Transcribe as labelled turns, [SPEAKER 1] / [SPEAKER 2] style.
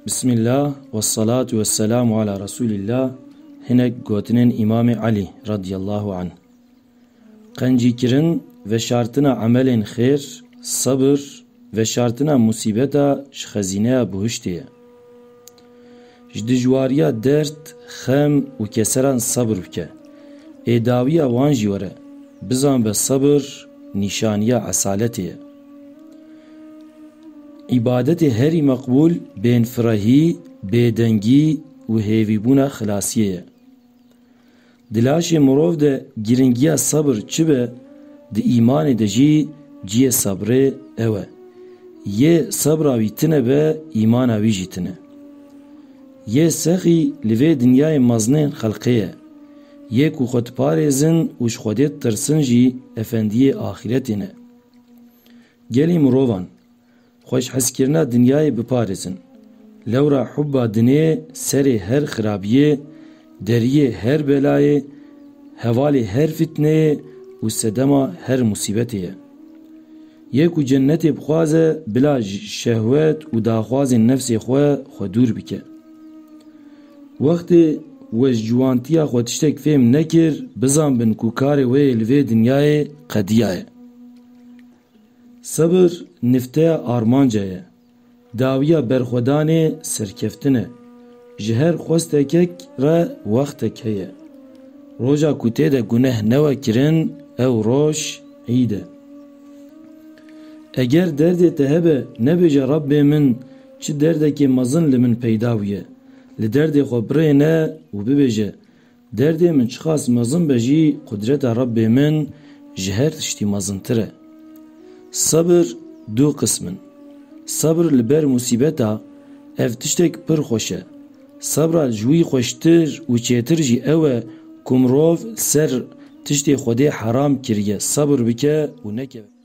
[SPEAKER 1] Bismillah ve salatu ve selamu ala Resulillah. Hinek gotinin İmam Ali radiyallahu anh. Qencî kirin ve şartına amelin xêr, sabır ve şartına musibeta ji xezineya buhiştê ye. Ji dijwariya dert, xem û keseran sabır bike. Êdawiya wan jî were. Bizan be sabır nîşaniya esaletê ye. İbadetê herî meqbûl bênfirehî, bêdengî û hêvîbûna xilasiyê ye. Dilaşê mirov de giringiya sabır çi be, di îmanê de jî ciyê sabrê ew e. Yê sabra wî tune be, îmana wî jî tune. Yê sexî li vê dinyayê mezinên xelqê ye. Yê ku xwe diparêzin û ji Xwedê tirsin jî efendiyê axîretê ne. Gelî mirovan xweş hezkirina dinyayê biparêzin. Lewra hubba dinê serê her xirabiyê, deriyê her belayê, hevalê her fitneyê û sedema her musîbetê ye. Yê ku cennetê bixwaze bila şehwet û daxwazên nefsê xwe dûr bike. Wextê we ji ciwantiya xwe tiştek fêm nekir, bizanbin ku karê wê li vê dinyayê qediya ye. Sabır nifteya armanca ye. Dawiya berxwedanê serkeftin e. Ji her xwestekek re wextek heye. Roja ku tê de guneh newekirin, ew roj îd e. Eger derdê te hebe nebêje Rabbê min çi derdekê mezin li min peyda bûye. Li derdê xwe birêne û bibêje derdê min çixas mezin be jî qudreta Rabbê min ji her tiştî mezintir e. Sabır du qismin. Sabır li ber musîbeta ev tiştek pir xweş e. Sabra ji wî xweştir û çêtir jî ew e ku mirov ser tiştê Xwedê heram kiriye sabır bike û nekeve.